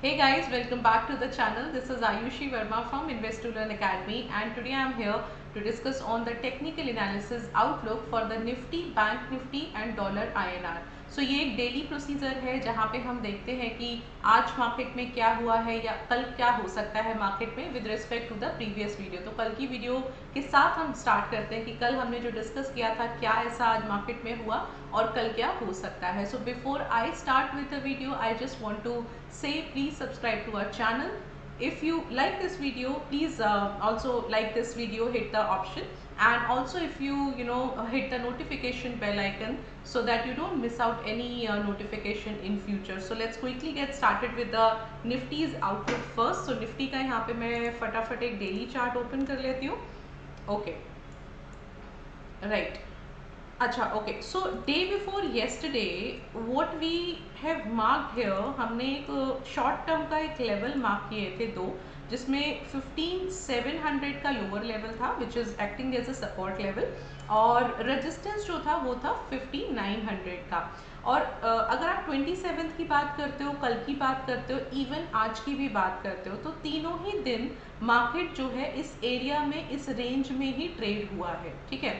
Hey guys, welcome back to the channel. This is Ayushi Verma from Invest to Learn Academy, and today I am here to discuss on the technical analysis outlook for the Nifty, Bank Nifty and Dollar INR. So ये एक daily procedure है जहाँ पे हम देखते हैं कि आज मार्केट में क्या हुआ है या कल क्या हो सकता है मार्केट में with respect to the previous video. तो कल की वीडियो के साथ हम स्टार्ट करते हैं कि कल हमने जो डिस्कस किया था क्या ऐसा आज मार्केट में हुआ और कल क्या हो सकता है। So before I start with the video I just want to say please subscribe to our channel. If you like this video, please also like this video, hit the option, and also if you hit the notification bell icon so that you don't miss out any notification in future. So let's quickly get started with the Nifty's outlook first. So Nifty का यहाँ पे मैं फटाफट एक daily chart open कर लेती हूँ. Okay, right. अच्छा okay, so day before yesterday what we have marked here, हमने एक शॉर्ट टर्म का एक लेवल मार्क किए थे दो, जिसमें 15700 का लोअर लेवल था which is acting as a support level, और रेजिस्टेंस जो था वो था 5900 का। और अगर आप 27 की बात करते हो, कल की बात करते हो, इवन आज की भी बात करते हो, तो तीनों ही दिन मार्केट जो है इस एरिया में, इस रेंज में ही ट्रेड हुआ है। ठीक है,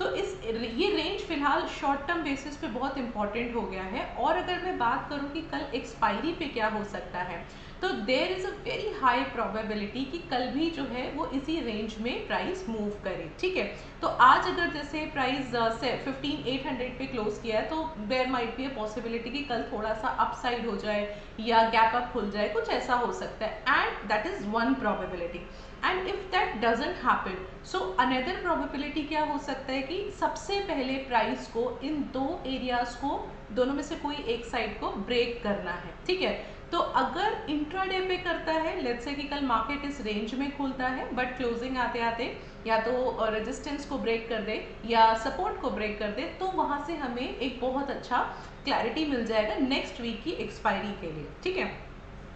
तो ये रेंज फिलहाल शॉर्ट टर्म बेसिस पे बहुत इंपॉर्टेंट हो गया है। और अगर मैं बात करूं कि कल एक्सपायरी पे क्या हो सकता है, तो there is a very high probability कि कल भी जो है वो इसी रेंज में प्राइस मूव करे। ठीक है, तो आज अगर जैसे प्राइस 15800 पे क्लोज किया है, तो there might be a possibility कि कल थोड़ा सा अपसाइड हो जाए या गैप अप खुल जाए, कुछ ऐसा हो सकता है, and that is one probability. And if that doesn't happen, so another probability क्या हो सकता है कि सबसे पहले प्राइस को इन दो एरियाज को, दोनों में से कोई एक साइड को ब्रेक करना है। ठीक है, तो अगर इंट्राडे पे करता है, लेट्स से कि कल मार्केट इस रेंज में खुलता है बट क्लोजिंग आते आते या तो रेजिस्टेंस को ब्रेक कर दे या सपोर्ट को ब्रेक कर दे, तो वहां से हमें एक बहुत अच्छा क्लैरिटी मिल जाएगा नेक्स्ट वीक की एक्सपायरी के लिए। ठीक है,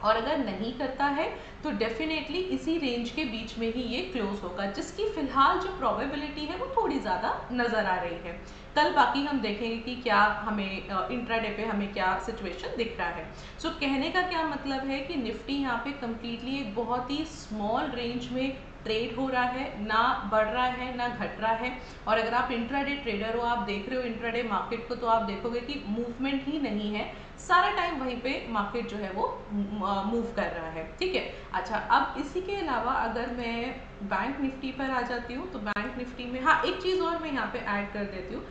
और अगर नहीं करता है तो डेफिनेटली इसी रेंज के बीच में ही ये क्लोज होगा, जिसकी फिलहाल जो प्रोबेबिलिटी है वो थोड़ी ज़्यादा नज़र आ रही है। कल बाकी हम देखेंगे कि क्या हमें इंट्राडे पे हमें क्या सिचुएशन दिख रहा है। सो कहने का क्या मतलब है कि निफ्टी यहाँ पे कम्प्लीटली एक बहुत ही स्मॉल रेंज में ट्रेड हो रहा है, ना बढ़ रहा है ना घट रहा है। और अगर आप इंट्राडे ट्रेडर हो, आप देख रहे हो इंट्राडे मार्केट को, तो आप देखोगे कि मूवमेंट ही नहीं है, सारा टाइम वहीं पे मार्केट जो है वो मूव कर रहा है। ठीक है, अच्छा अब इसी के अलावा अगर मैं बैंक निफ्टी पर आ जाती हूँ, तो बैंक निफ्टी में हाँ एक चीज़ और मैं यहाँ पे ऐड कर देती हूँ,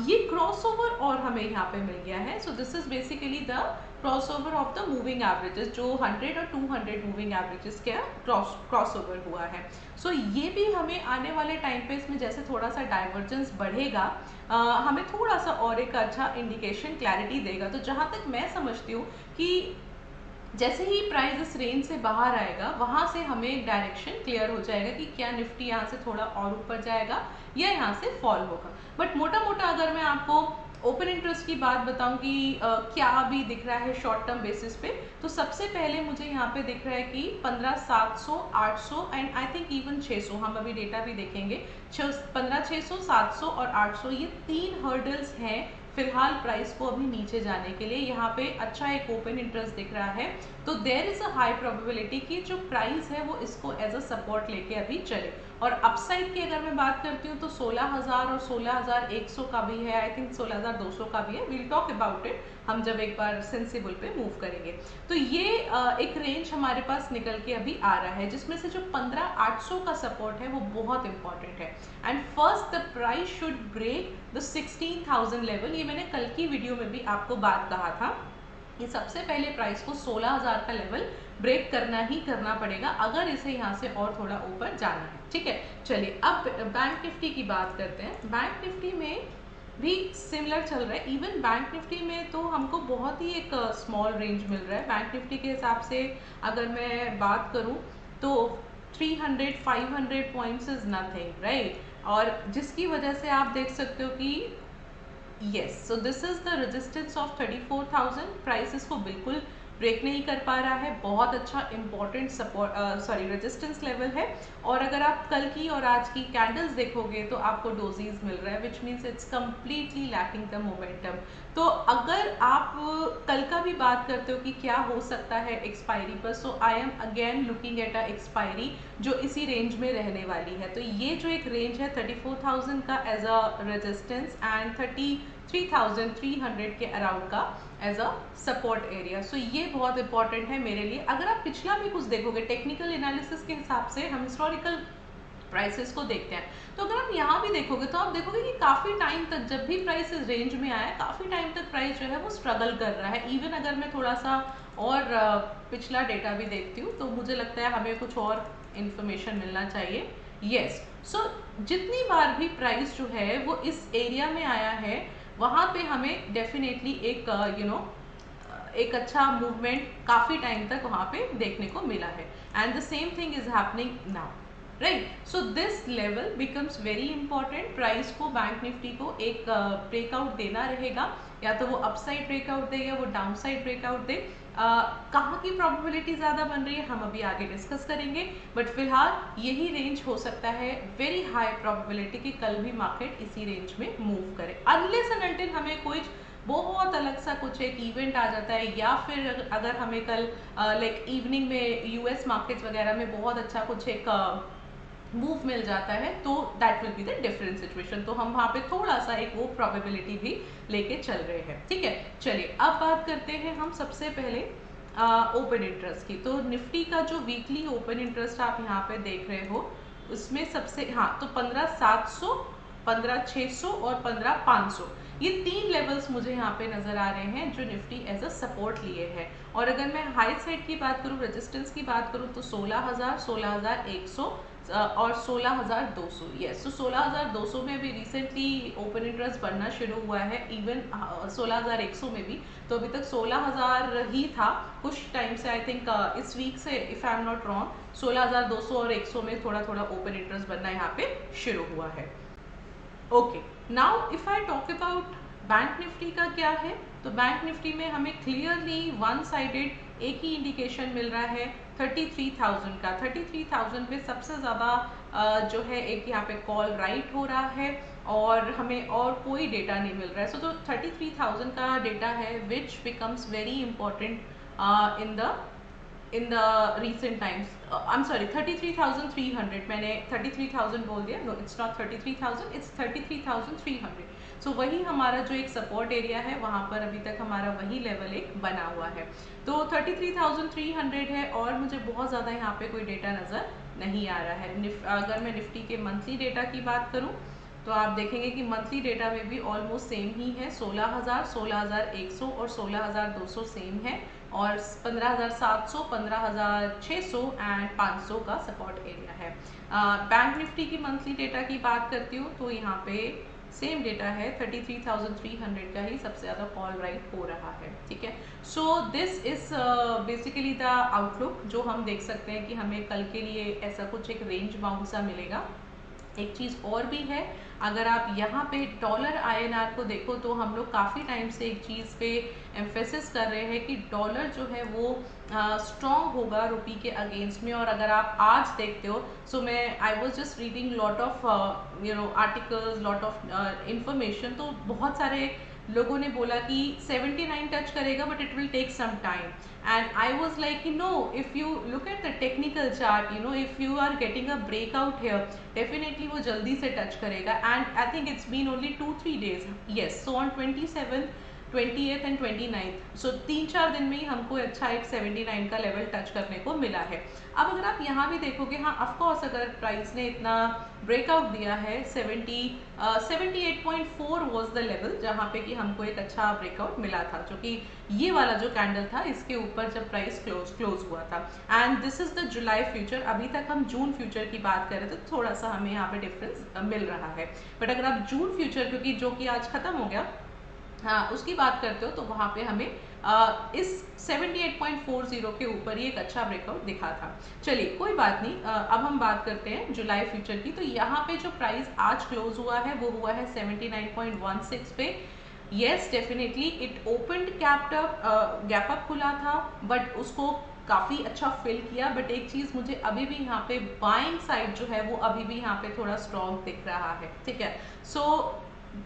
ये क्रॉसओवर और हमें यहाँ पे मिल गया है। So this is basically the crossover of the moving averages, जो 100 और 200 मूविंग एवरेजेस क्या क्रॉसओवर हुआ है। सो ये भी हमें आने वाले टाइम पे इसमें जैसे थोड़ा सा डाइवर्जेंस बढ़ेगा, हमें थोड़ा सा और एक अच्छा इंडिकेशन क्लैरिटी देगा। तो जहाँ तक मैं समझती हूँ कि जैसे ही प्राइस इस रेंज से बाहर आएगा, वहां से हमें एक डायरेक्शन क्लियर हो जाएगा कि क्या निफ्टी यहाँ से थोड़ा और ऊपर जाएगा या यहाँ से फॉल होगा। बट मोटा मोटा अगर मैं आपको ओपन इंटरेस्ट की बात बताऊं कि क्या अभी दिख रहा है शॉर्ट टर्म बेसिस पे, तो सबसे पहले मुझे यहाँ पे दिख रहा है कि 15700, 800 एंड आई थिंक इवन 600, हम अभी डेटा भी देखेंगे, 15600, 700 और 800, ये तीन हर्डल्स हैं फिलहाल प्राइस को अभी नीचे जाने के लिए। यहाँ पे अच्छा एक ओपन इंटरेस्ट दिख रहा है, तो there is a high probability कि जो प्राइस है वो इसको एज अ सपोर्ट लेके अभी चले। और अपसाइड की अगर मैं बात करती हूँ तो 16000 और 16100 का भी है, आई थिंक 16200 का भी है, वील टॉक अबाउट इट हम जब एक बार सेंसिबल पे मूव करेंगे। तो ये एक रेंज हमारे पास निकल के अभी आ रहा है, जिसमें से जो 15800 का सपोर्ट है वो बहुत इंपॉर्टेंट है। And first the price should break the 16000 level, ये मैंने कल की वीडियो में भी आपको बात कहा था कि सबसे पहले प्राइस को 16000 का लेवल ब्रेक करना ही करना पड़ेगा अगर इसे यहाँ से और थोड़ा ऊपर जाना है। ठीक है, चलिए अब बैंक निफ्टी की बात करते हैं। बैंक निफ्टी में भी सिमिलर चल रहा है। इवन बैंक निफ्टी में तो हमको बहुत ही एक स्मॉल रेंज मिल रहा है। बैंक निफ्टी के हिसाब से अगर मैं बात करूं तो 300 500 पॉइंट्स इज नथिंग, राइट, और जिसकी वजह से आप देख सकते हो कि yes, so this is the resistance of 34000, price इसको बिल्कुल ब्रेक नहीं कर पा रहा है, बहुत अच्छा इंपॉर्टेंट सपोर्ट रेजिस्टेंस लेवल है। और अगर आप कल की और आज की कैंडल्स देखोगे तो आपको डोजीज मिल रहा है, which means it's completely lacking the momentum. तो अगर आप कल का भी बात करते हो कि क्या हो सकता है एक्सपायरी पर, so I am again looking at a expiry जो इसी रेंज में रहने वाली है। तो ये जो एक रेंज है 34,000 का एज अ रेजिस्टेंस एंड 33,300 के अराउंड का एज अ सपोर्ट एरिया। सो ये बहुत इंपॉर्टेंट है मेरे लिए। अगर आप पिछला भी कुछ देखोगे टेक्निकल एनालिसिस के हिसाब से, हम हिस्टोरिकल प्राइसेस को देखते हैं, तो अगर आप यहाँ भी देखोगे तो आप देखोगे कि काफ़ी टाइम तक जब भी प्राइस इस रेंज में आया, काफ़ी टाइम तक प्राइस जो है वो स्ट्रगल कर रहा है। इवन अगर मैं थोड़ा सा और पिछला डेटा भी देखती हूँ तो मुझे लगता है हमें कुछ और इन्फॉर्मेशन मिलना चाहिए। यस, सो जितनी बार भी प्राइस जो है वो इस एरिया में आया है, वहाँ पे हमें डेफिनेटली एक एक अच्छा मूवमेंट काफ़ी टाइम तक वहाँ पे देखने को मिला है। And the same thing is happening now, right. So this level becomes very important. Price को, बैंक निफ्टी को एक ब्रेकआउट देना रहेगा, या तो वो अपसाइड ब्रेकआउट दे या वो डाउन साइड ब्रेकआउट दे। कहाँ की प्रोबेबिलिटी ज़्यादा बन रही है हम अभी आगे डिस्कस करेंगे, बट फिलहाल यही रेंज हो सकता है, वेरी हाई प्रोबेबिलिटी कि कल भी मार्केट इसी रेंज में मूव करे, अनलेस एंड अनटिल हमें कोई बहुत अलग सा कुछ एक इवेंट आ जाता है, या फिर अगर हमें कल लाइक इवनिंग में यूएस मार्केट्स वगैरह में बहुत अच्छा कुछ एक मूव मिल जाता है, तो that will be the different situation. तो हम वहाँ पे थोड़ा सा एक वो प्रोबेबिलिटी भी लेके चल रहे हैं, ठीक है। चलिए अब बात करते हैं हम सबसे पहले ओपन इंटरेस्ट की। तो निफ्टी का जो वीकली ओपन इंटरेस्ट आप यहाँ पे देख रहे हो, उसमें सबसे तो 15,700, 15,600 और 15,500, ये 3 लेवल्स मुझे यहाँ पे नजर आ रहे हैं जो निफ्टी एज अ सपोर्ट लिए हैं। और अगर मैं हाई साइड की बात करूँ, रेजिस्टेंस की बात करूँ, तो 16,000, 16,100 और 16,200। यस, तो 16,200 में भी रिसेंटली ओपन इंटरेस्ट बढ़ना शुरू हुआ है, इवन 16,100 में भी। तो अभी तक 16,000 ही था कुछ टाइम से, आई थिंक इस वीक से, if I am not wrong, 16,200 और 100 में थोड़ा थोड़ा ओपन इंटरेस्ट बनना यहाँ पे शुरू हुआ है। Okay, now if I talk about bank Nifty का क्या है, तो बैंक निफ्टी में हमें क्लियरली वन साइडेड एक ही इंडिकेशन मिल रहा है 33,000 का। 33,000 पे सबसे ज़्यादा जो है एक यहाँ पे कॉल राइट हो रहा है, और हमें और कोई डेटा नहीं मिल रहा है। सो तो 33,000 का डेटा है which becomes very important in the recent times. I am sorry, 33,300, मैंने 33,000 बोल दिया, नो इट्स नॉट 33,000, इट्स 33,300। सो वही हमारा जो एक सपोर्ट एरिया है, वहाँ पर अभी तक हमारा वही लेवल एक बना हुआ है। तो 33,300 है, और मुझे बहुत ज़्यादा यहाँ पे कोई डेटा नज़र नहीं आ रहा है। अगर मैं निफ्टी के मंथली डेटा की बात करूँ, तो आप देखेंगे कि मंथली डेटा में भी ऑलमोस्ट सेम ही है, 16,000, 16,100 और 16,200 सेम है, और 15,700, 15,600 एंड 500 का सपोर्ट एरिया है। बैंक निफ्टी की मंथली डेटा की बात करती हूँ, तो यहाँ पे सेम डेटा है, 33,300 का ही सबसे ज़्यादा कॉल राइट हो रहा है, ठीक है। So this is basically the outlook जो हम देख सकते हैं कि हमें कल के लिए ऐसा कुछ एक रेंज बाउंड सा मिलेगा। एक चीज़ और भी है, अगर आप यहाँ पे डॉलर INR को देखो, तो हम लोग काफ़ी टाइम से एक चीज़ पे एम्फेसिस कर रहे हैं कि डॉलर जो है वो स्ट्रॉन्ग होगा रुपी के अगेंस्ट में। और अगर आप आज देखते हो, सो मैं I was just reading lot of articles, lot of information, तो बहुत सारे लोगों ने बोला कि 79 टच करेगा, but it will take some time. And I was like, no, if you look at the technical chart, if you are getting a breakout here, definitely वो जल्दी से टच करेगा। And I think it's been only 2-3 days. Yes, so on 27th, 28th and 29th, so 3-4 दिन में ही हमको अच्छा एक 79 का लेवल टच करने को मिला है। अब अगर आप यहाँ भी देखोगे, हाँ ऑफकोर्स अगर प्राइस ने इतना ब्रेकआउट दिया है, 78.4 वॉज द लेवल जहाँ पे कि हमको एक अच्छा ब्रेकआउट मिला था, जो कि ये वाला जो कैंडल था इसके ऊपर जब प्राइस क्लोज हुआ था। And this is the July future, अभी तक हम जून फ्यूचर की बात कर रहे थे, तो थोड़ा सा हमें यहाँ पे डिफरेंस मिल रहा है। बट अगर आप जून फ्यूचर, क्योंकि जो कि आज खत्म हो गया, हाँ उसकी बात करते हो, तो वहाँ पे हमें इस 78.40 के ऊपर ही एक अच्छा ब्रेकआउट दिखा था। चलिए कोई बात नहीं, अब हम बात करते हैं जुलाई फ्यूचर की। तो यहाँ पे जो प्राइस आज क्लोज हुआ है वो हुआ है 79.16 पे। Yes definitely it opened gap up खुला था, बट उसको काफ़ी अच्छा फिल किया, बट एक चीज़ मुझे अभी भी यहाँ पे बाइंग साइड जो है वो अभी भी यहाँ पे थोड़ा स्ट्रॉन्ग दिख रहा है, ठीक है। सो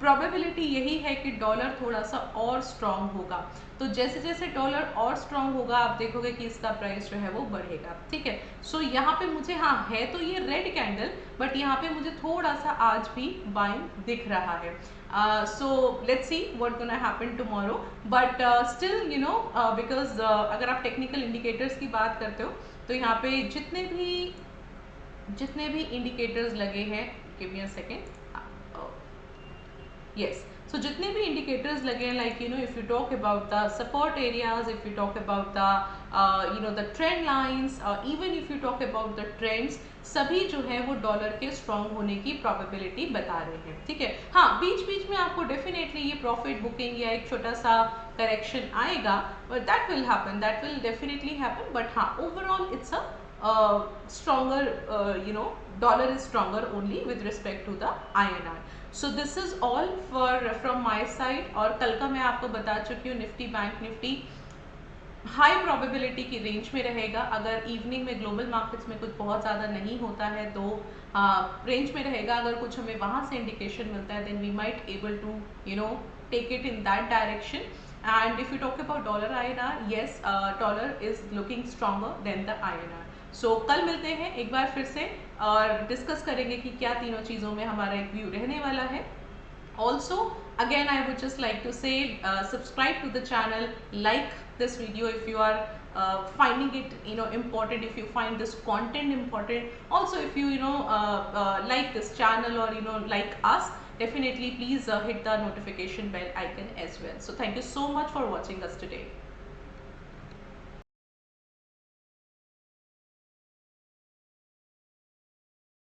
प्रोबेबिलिटी यही है कि डॉलर थोड़ा सा और स्ट्रॉन्ग होगा, तो जैसे जैसे डॉलर और स्ट्रॉन्ग होगा आप देखोगे कि इसका प्राइस जो है वो बढ़ेगा, ठीक है। सो यहाँ पे मुझे, हाँ है तो ये रेड कैंडल, बट यहाँ पे मुझे थोड़ा सा आज भी बाइंग दिख रहा है। So let's see what gonna happen tomorrow, but still you know because अगर आप टेक्निकल इंडिकेटर्स की बात करते हो तो यहाँ पे जितने भी इंडिकेटर्स लगे हैं, give me a second, yes, so जितने भी indicators लगे हैं, like you know if you talk about the support areas, if you talk about the you know the trend lines, even if you talk about the trends, सभी जो है वो dollar के strong होने की प्रोबेबिलिटी बता रहे हैं, ठीक है। हाँ बीच बीच में आपको डेफिनेटली ये प्रॉफिट बुकिंग या एक छोटा सा करेक्शन आएगा, but that will definitely happen, but हाँ overall it's a stronger, you know, dollar is stronger only with respect to the INR. So this is all from my side, और कल का मैं आपको बता चुकी हूँ Nifty bank Nifty high probability की रेंज में रहेगा। अगर इवनिंग में ग्लोबल मार्केट्स में कुछ बहुत ज़्यादा नहीं होता है तो रेंज में रहेगा। अगर कुछ हमें वहाँ से इंडिकेशन मिलता है then we might able to you know take it in that direction. And if you talk about dollar INR, yes dollar is looking stronger than the INR। सो कल मिलते हैं एक बार फिर से और डिस्कस करेंगे कि क्या तीनों चीज़ों में हमारा एक व्यू रहने वाला है। Also, again I would just like to say subscribe to the channel, like this video if you are finding it important, if you find this content important. Also if you like this channel or like us, definitely please hit the notification bell icon as well. So thank you so much for watching us today.